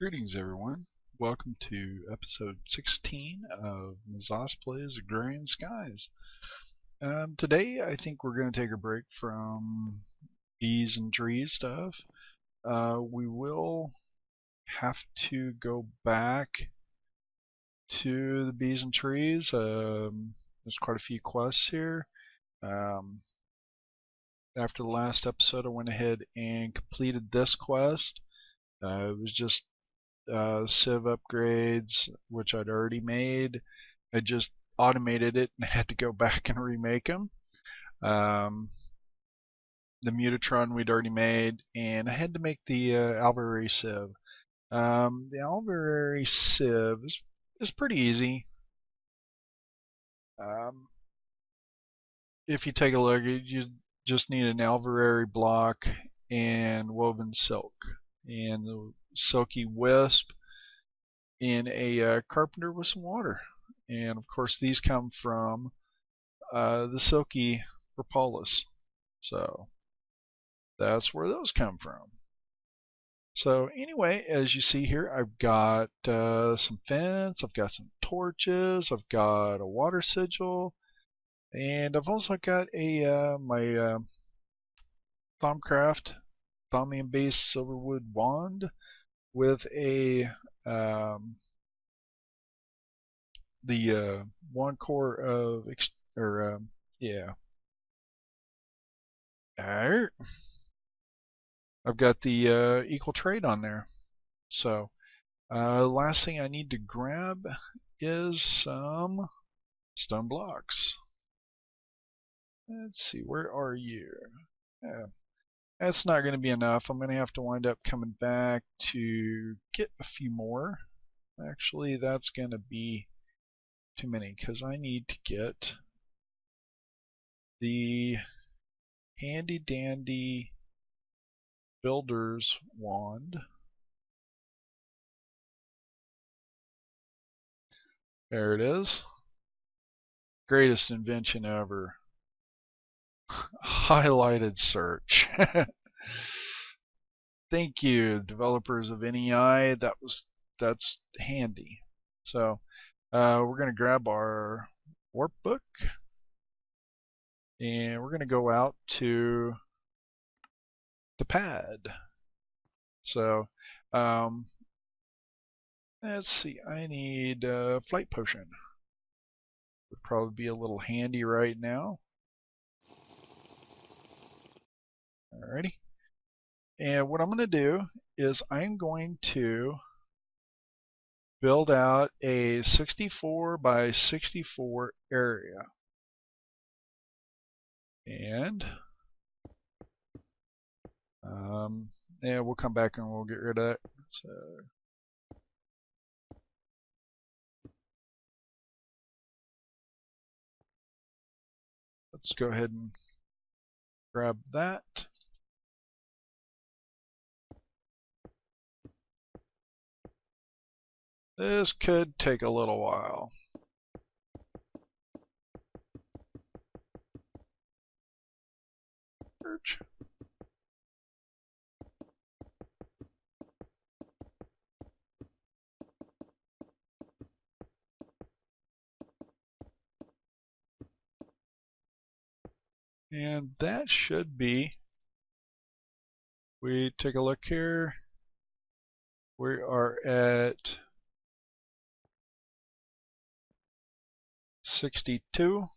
Greetings, everyone. Welcome to episode 16 of Mazahs Plays Agrarian Skies. Today, I think we're going to take a break from bees and trees stuff. We will have to go back to the bees and trees. There's quite a few quests here. After the last episode, I went ahead and completed this quest. It was just sieve upgrades, which I'd already made. I just automated it and had to go back and remake them. The Mutatron we'd already made, and I had to make the Alvarez sieve. The Alvarez sieve is pretty easy. If you take a look, you just need an Alvarez block and woven silk, and the silky wisp, in a carpenter with some water. And of course these come from the silky propolis. So that's where those come from. So anyway, as you see here, I've got some fence, I've got some torches, I've got a water sigil, and I've also got a my Thaumcraft Thaumium based silverwood wand with a the one core of yeah. Alright. I've got the equal trade on there. So last thing I need to grab is some stone blocks. Let's see, where are you? That's not going to be enough. I'm going to have to wind up coming back to get a few more. Actually, that's going to be too many because I need to get the handy dandy builder's wand. There it is. Greatest invention ever. Highlighted search. Thank you, developers of NEI. That's handy. So we're going to grab our workbook and we're going to go out to the pad. So let's see, I need a flight potion. Would probably be a little handy right now. Alrighty. And what I'm going to do is I'm going to build out a 64 by 64 area. And yeah, we'll come back and we'll get rid of that. So let's go ahead and grab that. This could take a little while. Search. And that should be, we take a look here, we are at 62.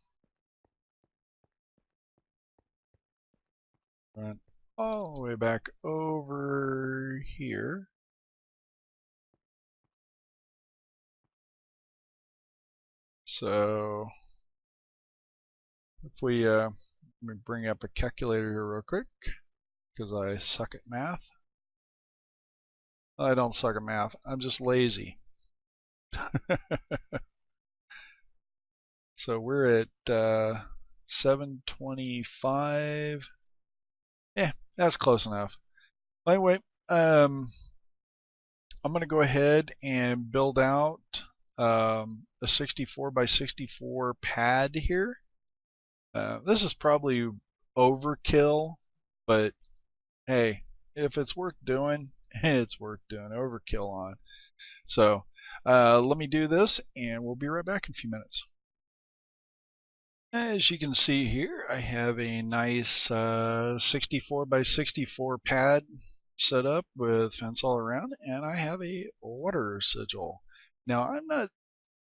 Run all the way back over here. So if we let me bring up a calculator here real quick because I suck at math. I don't suck at math, I'm just lazy. So we're at 725. Yeah, that's close enough. Anyway, I'm going to go ahead and build out a 64 by 64 pad here. This is probably overkill, but hey, if it's worth doing, it's worth doing overkill on. So let me do this and we'll be right back in a few minutes. As you can see here, I have a nice 64 by 64 pad set up with fence all around, and I have a water sigil. Now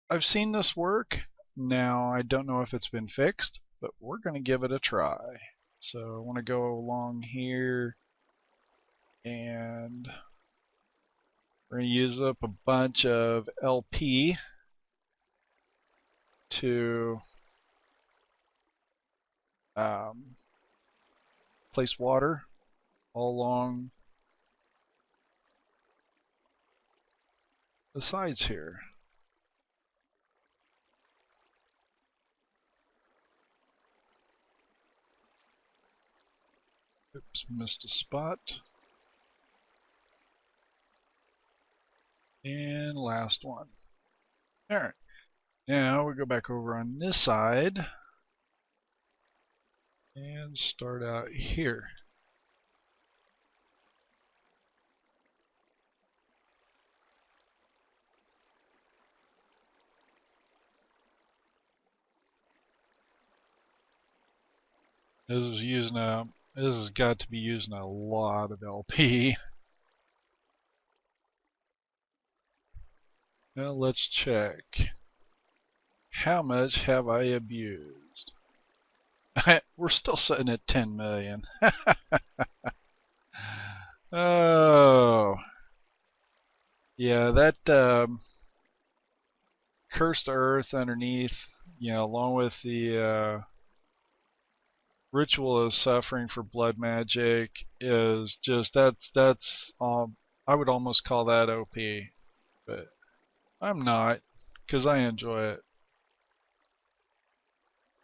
I've seen this work. Now I don't know if it's been fixed, but we're going to give it a try. So I want to go along here and we're going to use up a bunch of LP to place water all along the sides here. Oops, missed a spot. And last one. Alright, now we go back over on this side and start out here. This has got to be using a lot of LP. Now let's check. How much have I abused? We're still sitting at 10 million. Oh. Yeah, that cursed earth underneath, along with the ritual of suffering for blood magic is just, that's I would almost call that OP, but I'm not, because I enjoy it.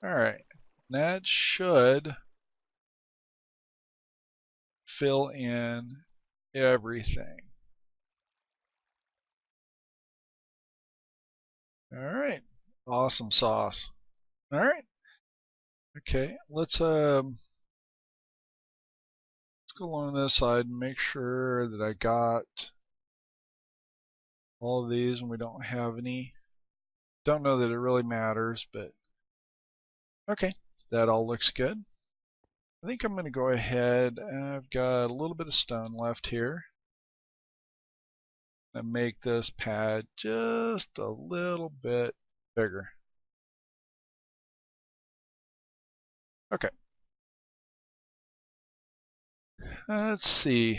Alright, that should fill in everything. Alright, awesome sauce. Alright, okay, let's go along this side and make sure that I got all of these and we don't have any. Don't know that it really matters, but okay, that all looks good. I think I'm going to go ahead, I've got a little bit of stone left here, and make this pad just a little bit bigger. Okay. Let's see.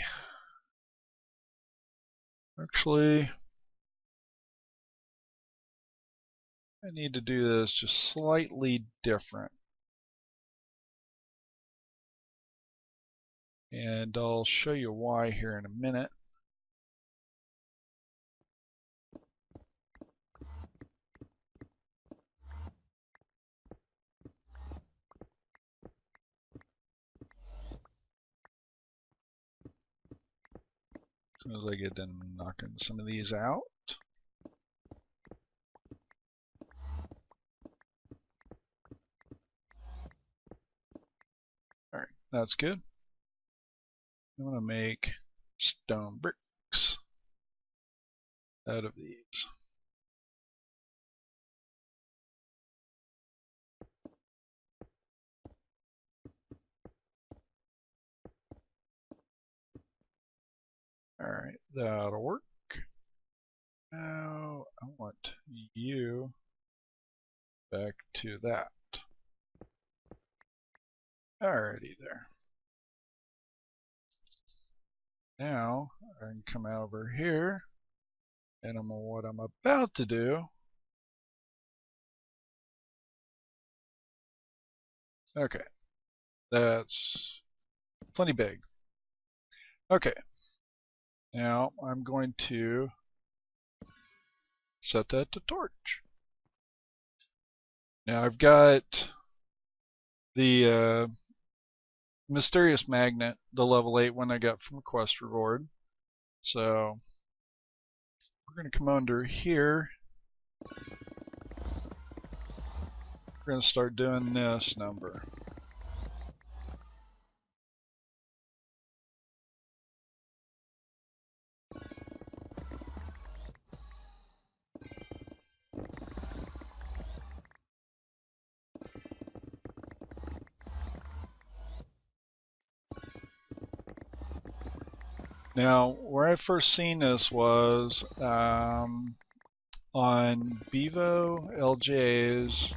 Actually, I need to do this just slightly different. And I'll show you why here in a minute. As soon as I get done knocking some of these out. Alright, that's good. I'm going to make stone bricks out of these. Alright, that'll work. Now I want you back to that. Alrighty there. Now I can come over here and what I'm about to do. Okay, that's plenty big. Okay, now I'm going to set that to torch. Now I've got the mysterious magnet, the level 8 one I got from a quest reward. So we're going to come under here. We're going to start doing this number. Now, where I first seen this was on Bevo LJ's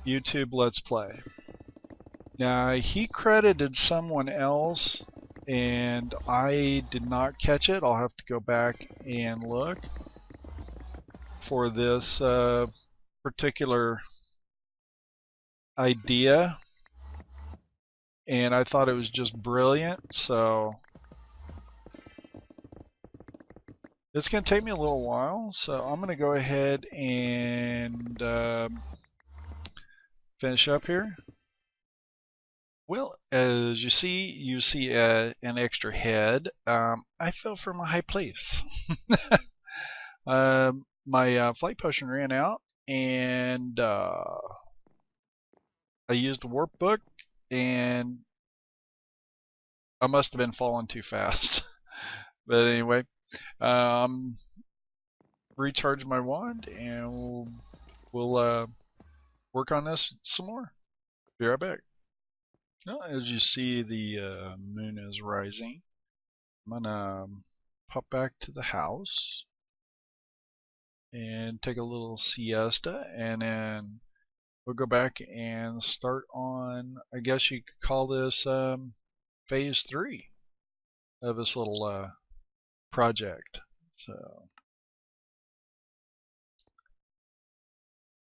YouTube Let's Play. Now, he credited someone else, and I did not catch it. I'll have to go back and look for this particular idea, and I thought it was just brilliant, so it's going to take me a little while, so I'm going to go ahead and finish up here. Well, as you see an extra head. I fell from a high place. My flight potion ran out, and I used a warp book, and I must have been falling too fast. But anyway, recharge my wand, and we'll work on this some more. Be right back. Well, as you see, the moon is rising. I'm gonna pop back to the house and take a little siesta, and then we'll go back and start on, I guess you could call this phase 3 of this little project. So,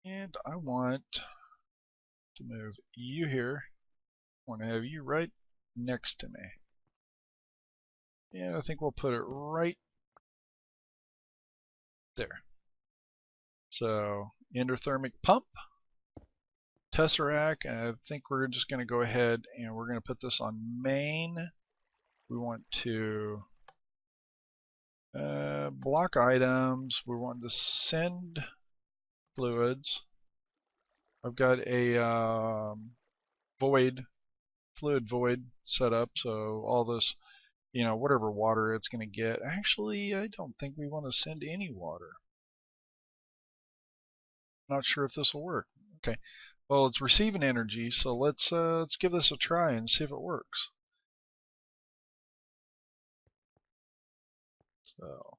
and I want to move you here. I want to have you right next to me. And I think we'll put it right there. So, endothermic pump, Tesseract, and I think we're just going to go ahead and we're going to put this on main. We want to block items. We want to send fluids. I've got a fluid void set up, so all this, whatever water it's going to get. Actually, I don't think we want to send any water. Not sure if this will work. Okay. Well, it's receiving energy, so let's give this a try and see if it works. So,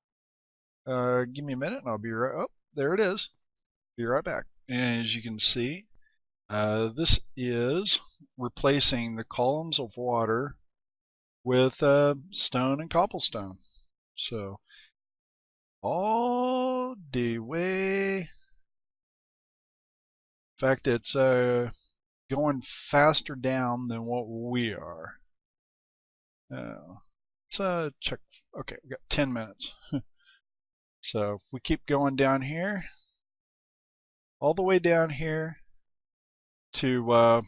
give me a minute and I'll be right. Oh, there it is. Be right back. And as you can see, this is replacing the columns of water with stone and cobblestone. So, all the way. In fact, it's going faster down than what we are. Let's check. Okay, we got 10 minutes. So if we keep going down here, all the way down here to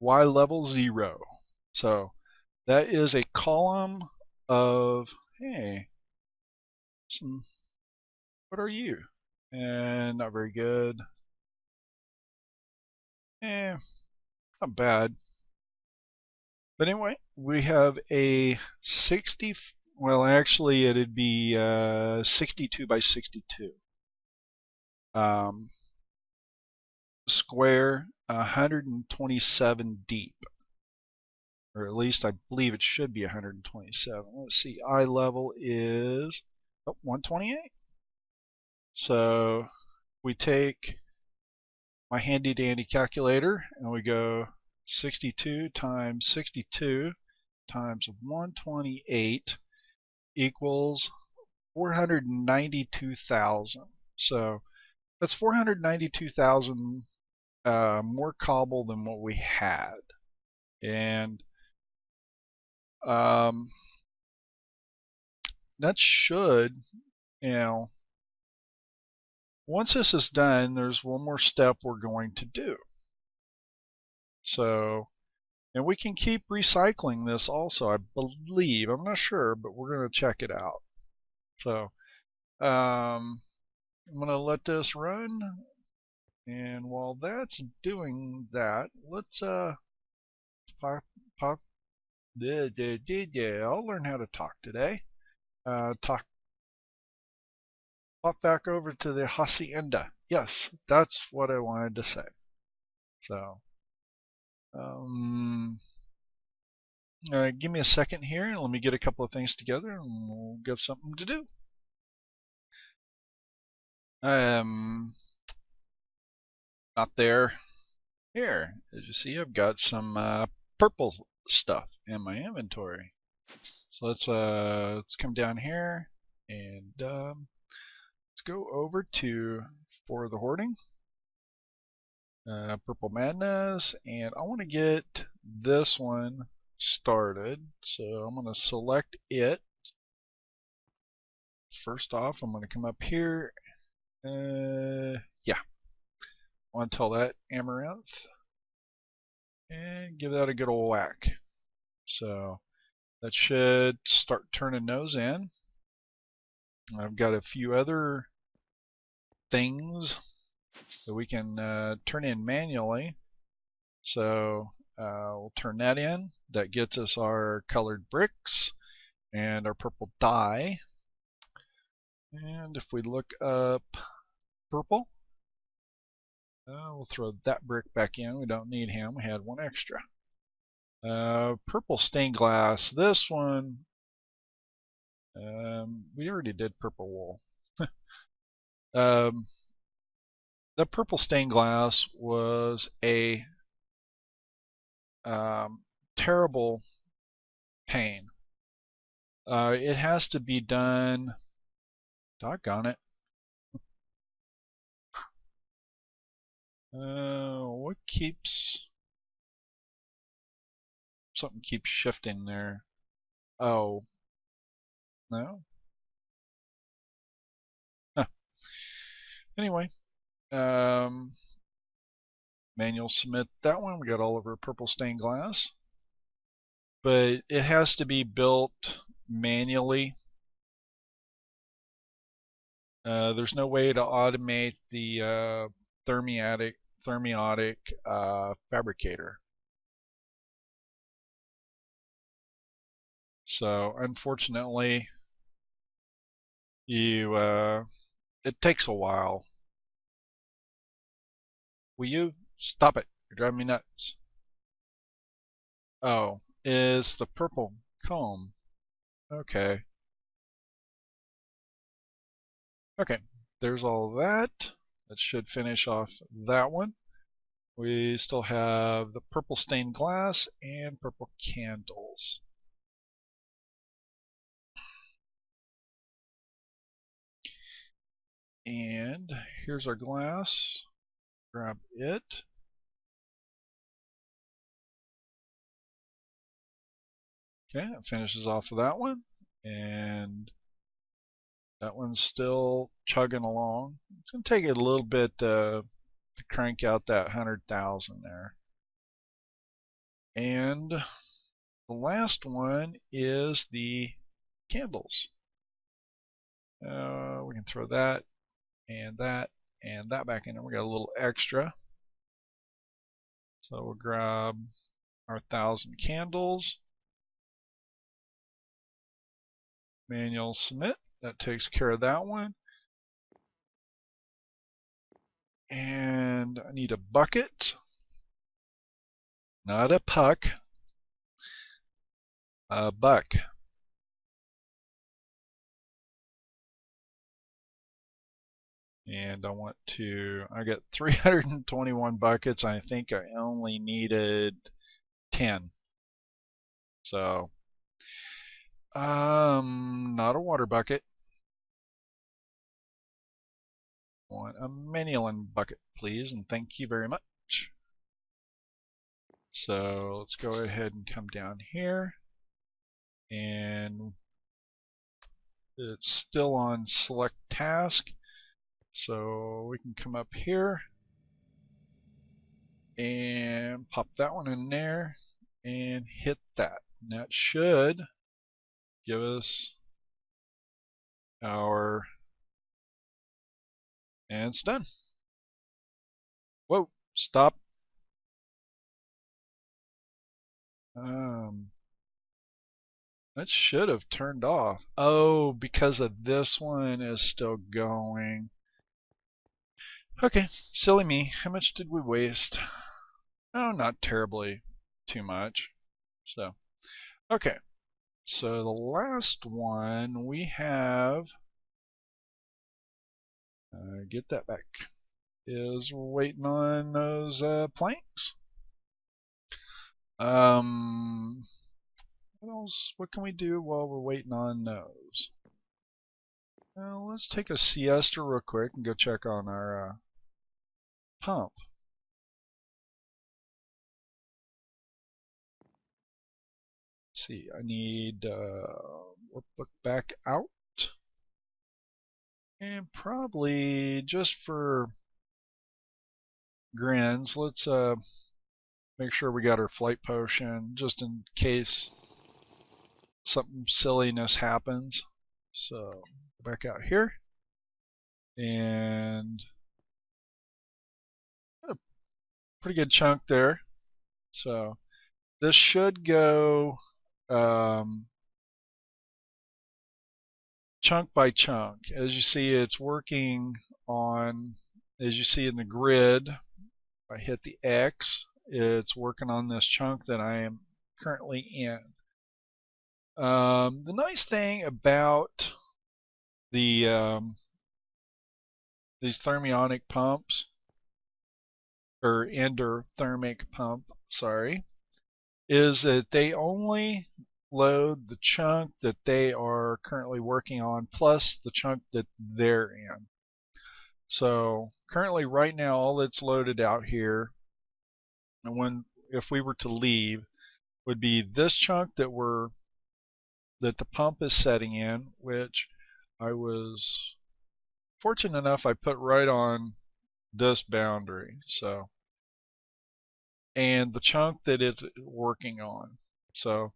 Y level 0. So that is a column of, hey, what are you? And not very good. Not bad. But anyway, we have a 60, well actually it'd be 62 by 62 square, 127 deep. Or at least I believe it should be 127. Let's see, eye level is 128. So we take my handy dandy calculator and we go 62 times 62 times 128 equals 492,000. So that's 492,000 more cobble than what we had. And that should, once this is done, there's one more step we're going to do. So, and we can keep recycling this also, I believe. I'm not sure, but we're going to check it out. So, I'm going to let this run. And while that's doing that, let's I'll learn how to talk today. Pop back over to the hacienda. Yes, that's what I wanted to say. So, Give me a second here and let me get a couple of things together and we'll get something to do. Not there. Here, as you see, I've got some purple stuff in my inventory. So let's come down here and let's go over to For the Hoarding, Purple Madness, and I want to get this one started. So I'm going to select it. First off, I'm going to come up here. Yeah, I want to tell that Amaranth and give that a good old whack. So that should start turning those in. I've got a few other things that we can turn in manually. So we'll turn that in. That gets us our colored bricks and our purple dye. And if we look up purple, we'll throw that brick back in. We don't need him. We had one extra. Purple stained glass. This one, we already did purple wool. The purple stained glass was a terrible pain. It has to be done. Doggone it. What keeps... Something keeps shifting there. Oh. No? Huh. Anyway. Manual submit that one. We got all of our purple stained glass. But it has to be built manually. There's no way to automate the thermiotic fabricator. So unfortunately, it takes a while. Will you stop it? You're driving me nuts. Oh, is the purple comb. Okay. Okay, there's all that. That should finish off that one. We still have the purple stained glass and purple candles. And here's our glass. Grab it. Okay, that finishes off of that one. And that one's still chugging along. It's going to take it a little bit to crank out that 100,000 there. And the last one is the candles. We can throw that and that and that back in there. We got a little extra. So we'll grab our 1,000 candles. Manual submit. That takes care of that one. And I need a bucket. Not a puck. A buck. And I got 321 buckets. I think I only needed 10. So, not a water bucket. I want a manual bucket, please, and thank you very much. So let's go ahead and come down here. And it's still on select task. So we can come up here and pop that one in there and hit that. And that should give us our, and it's done. Whoa, stop. That should have turned off. Oh, because of this one is still going. Okay, silly me. How much did we waste? Oh, not terribly too much. So, Okay, so the last one we have, get that back, is we're waiting on those planks. What else? What can we do while we're waiting on those? Well, let's take a siesta real quick and go check on our pump. Let's see, I need workbook back out. And probably just for grins, let's make sure we got our flight potion just in case something silliness happens. So back out here, and a pretty good chunk there. So this should go chunk by chunk. As you see, it's working on, as you see in the grid, if I hit the X, it's working on this chunk that I am currently in. The nice thing about the these thermionic pumps, or Ender thermic pump, sorry, is that they only load the chunk that they are currently working on plus the chunk that they're in. So currently right now all that's loaded out here, and if we were to leave, would be this chunk that the pump is setting in, which I was fortunate enough I put right on this boundary. So, and the chunk that it's working on. So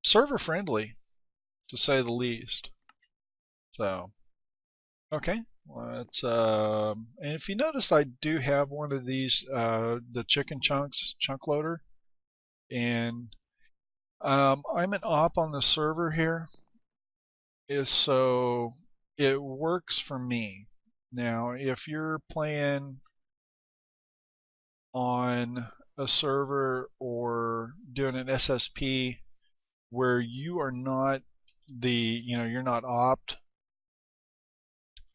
server friendly, to say the least. So, okay, let's. And if you notice, I do have one of these, the chicken chunks chunk loader, and I'm an op on the server here, so it works for me. Now, if you're playing on a server or doing an SSP where you are not you're not opt,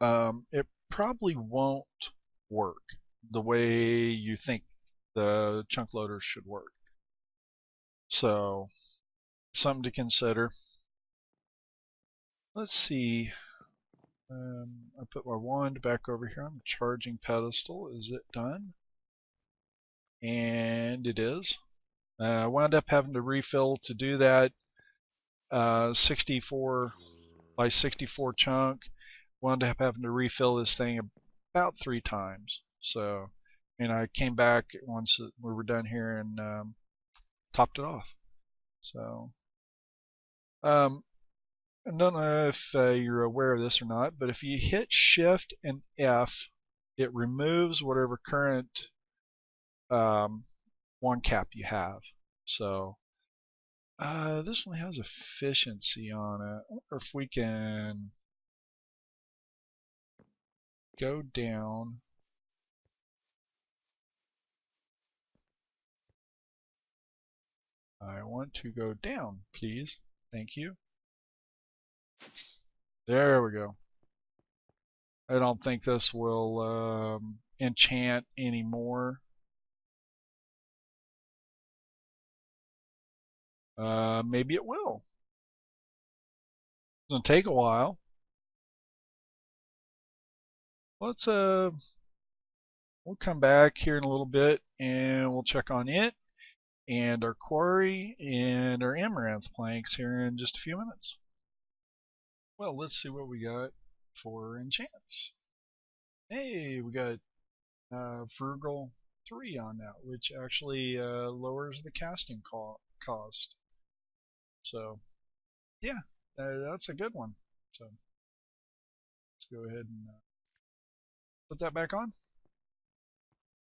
it probably won't work the way you think the chunk loaders should work. So, something to consider. Let's see. I put my wand back over here on the charging pedestal. Is it done? And it is. I wound up having to refill to do that 64 by 64 chunk. Wound up having to refill this thing about 3 times. So, and I came back once we were done here and topped it off. So, I don't know if you're aware of this or not, but if you hit Shift and F, it removes whatever current wand cap you have. So this one has efficiency on it. I wonder if we can go down. I want to go down, please. Thank you. There we go. I don't think this will enchant anymore. Maybe it will. It's gonna take a while. Let's we'll come back here in a little bit and we'll check on it and our quarry and our amaranth planks here in just a few minutes. Well, let's see what we got for enchants. Hey, we got Frugal 3 on that, which actually lowers the casting cost. So, yeah, that's a good one. So, let's go ahead and put that back on.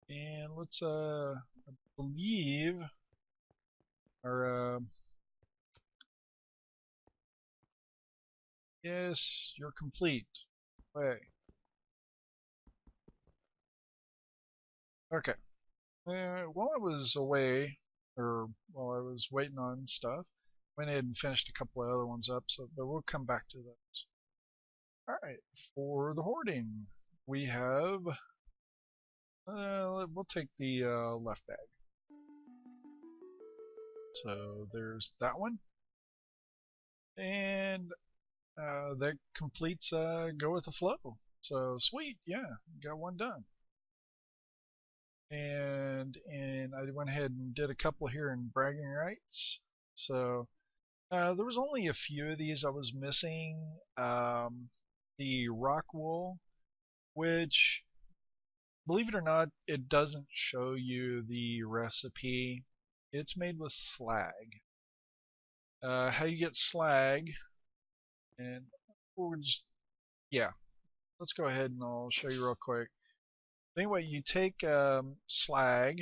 And let's, I believe, our, yes, you're complete. Way. Okay. While I was away or while I was waiting on stuff. Went ahead and finished a couple of other ones up, so but we'll come back to those. All right, for the hoarding, we have. We'll take the left bag. So there's that one, and that completes go with the flow. So sweet, yeah, got one done. And I went ahead and did a couple here in bragging rights. So there was only a few of these I was missing. The rock wool, which, believe it or not, it doesn't show you the recipe. It's made with slag. How you get slag, and we'll just, yeah, let's go ahead and I'll show you real quick. Anyway, you take slag.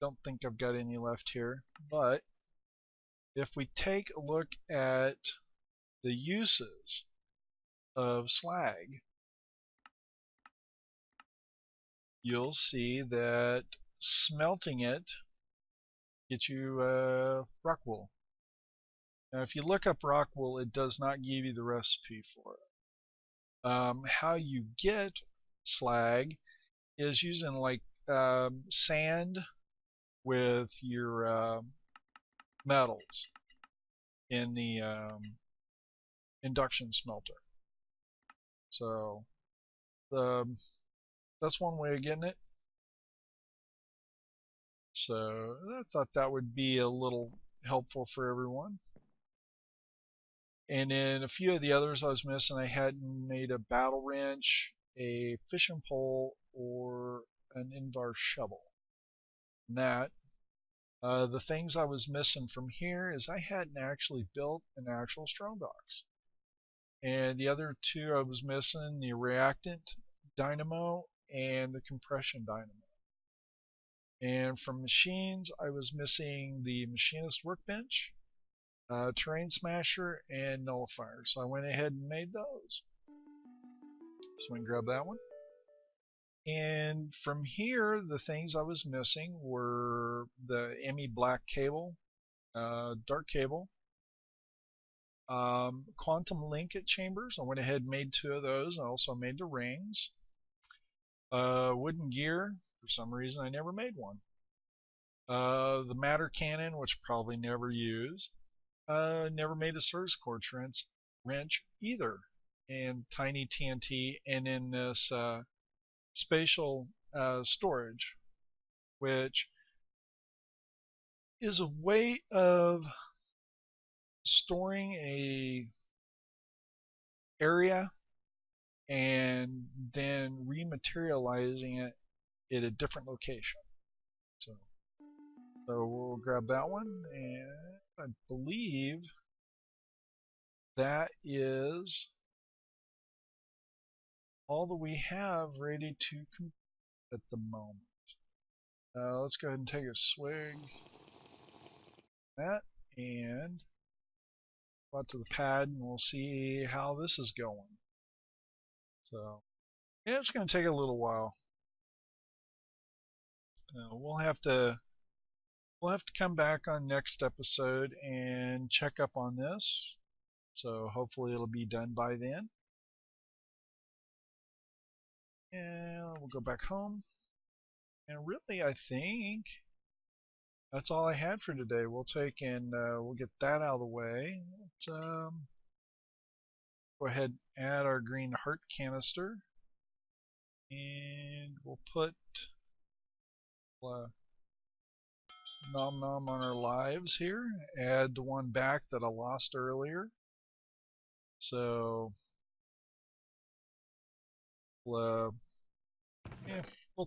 Don't think I've got any left here, but if we take a look at the uses of slag, you'll see that smelting it gets you rock wool. Now, if you look up rock wool, it does not give you the recipe for it. How you get slag is using like sand with your metals in the induction smelter. So that's one way of getting it. So I thought that would be a little helpful for everyone. And then a few of the others I was missing, I hadn't made a battle wrench, a fishing pole, or an Invar shovel. And that, the things I was missing from here is I hadn't actually built an actual strong box. And the other two I was missing, the reactant dynamo and the compression dynamo. And from machines, I was missing the machinist workbench, terrain smasher, and nullifier. So I went ahead and made those. So we can grab that one. And from here, the things I was missing were the ME black cable, dark cable, quantum linkage chambers. I went ahead and made 2 of those. I also made the rings. Wooden gear. For some reason, I never made one. The matter cannon, which I probably never use. Never made a surge cord wrench either. And tiny TNT, and in this spatial storage, which is a way of storing a area and then rematerializing it at a different location. So we'll grab that one, and I believe that is all that we have ready to complete at the moment. Let's go ahead and take a swig of that and go out to the pad, and we'll see how this is going. So yeah, it's going to take a little while. We'll have to come back on next episode and check up on this. So hopefully it'll be done by then. And we'll go back home. And really, I think that's all I had for today. We'll take and we'll get that out of the way. Let's go ahead and add our green heart canister. And we'll put nom nom on our lives here. Add the one back that I lost earlier. So we'll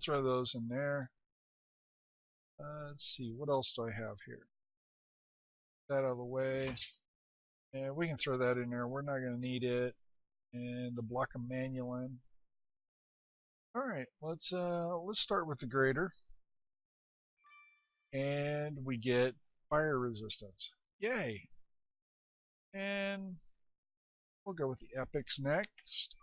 throw those in there. Let's see, what else do I have here? That out of the way. And we can throw that in there. We're not going to need it. And the block of manulin. Alright, let's start with the grater. And we get fire resistance. Yay! And we'll go with the epics next.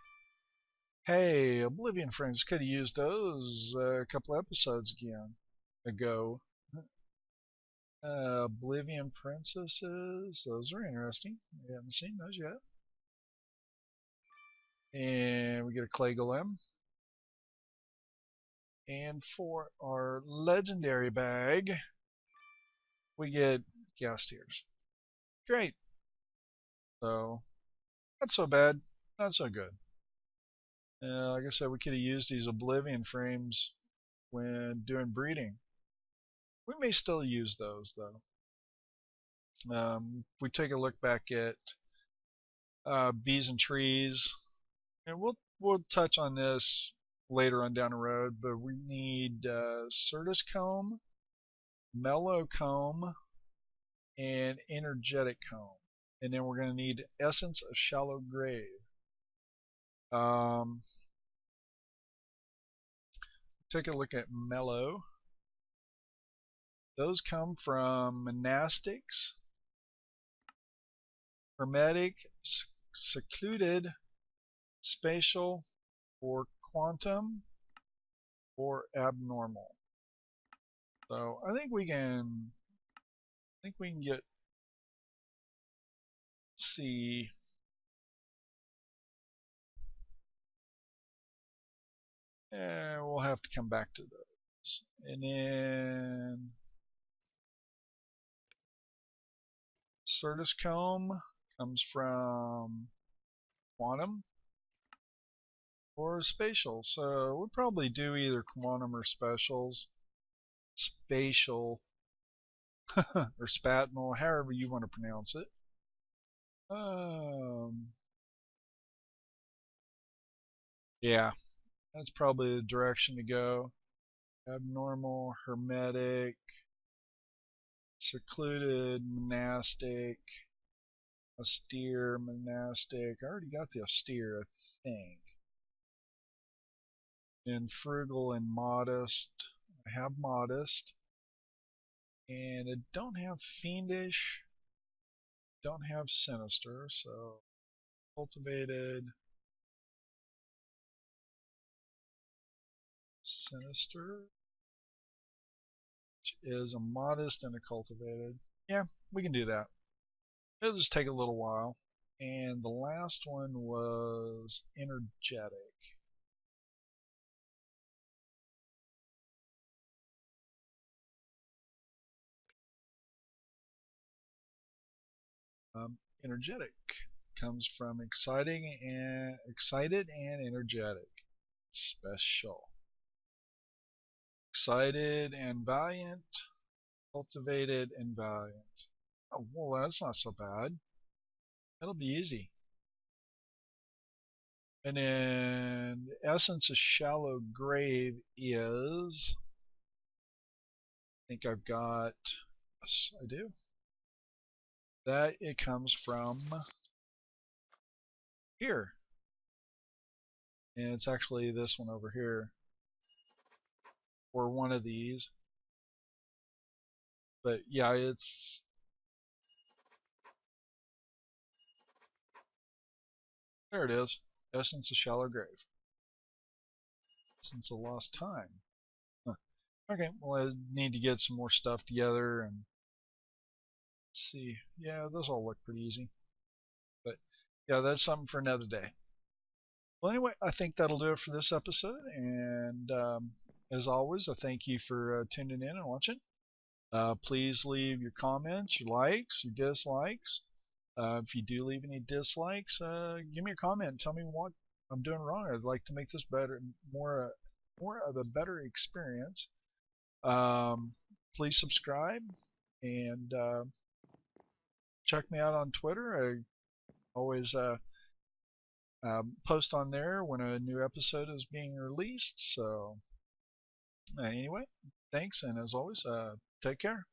Hey, Oblivion friends, could have used those a couple episodes again. ago. Oblivion Princesses. Those are interesting. We haven't seen those yet. And we get a clay golem. And for our legendary bag, we get gas tiers. Great. So, not so bad, not so good. Like I said, we could have used these Oblivion frames when doing breeding. We may still use those though. If we take a look back at bees and trees, and we'll touch on this later on down the road, but we need Certus comb, mellow comb, and energetic comb, and then we're going to need essence of shallow grave. Take a look at mellow. Those come from monastics, hermetic, secluded, spatial, or quantum, or abnormal. So I think we can get, see, we'll have to come back to those. And then Certus comb comes from quantum or spatial. So we'll probably do either quantum or spatial, or spatnal, however you want to pronounce it. Yeah, that's probably the direction to go. Abnormal, hermetic, secluded, monastic, austere, monastic. I already got the austere, I think. And frugal and modest. I have modest. And I don't have fiendish. Don't have sinister, so cultivated, sinister, which is a modest and a cultivated. Yeah, we can do that. It'll just take a little while. And the last one was energetic. Energetic comes from excited and energetic. Special. Excited and valiant. Cultivated and valiant. Oh, well, that's not so bad. That'll be easy. And then the essence of shallow grave is, I think I've got, yes, I do. That it comes from here. And it's actually this one over here. Or one of these. But yeah, it's, there it is. Essence of shallow grave. Essence of lost time. Huh. Okay, well I need to get some more stuff together and let's see. Yeah, those all look pretty easy. But yeah, that's something for another day. Well, anyway, I think that'll do it for this episode. And as always, I thank you for tuning in and watching. Please leave your comments, your likes, your dislikes. If you do leave any dislikes, give me a comment and tell me what I'm doing wrong. I'd like to make this better, more of a better experience. Please subscribe and check me out on Twitter. I always post on there when a new episode is being released. So anyway, thanks, and as always, take care.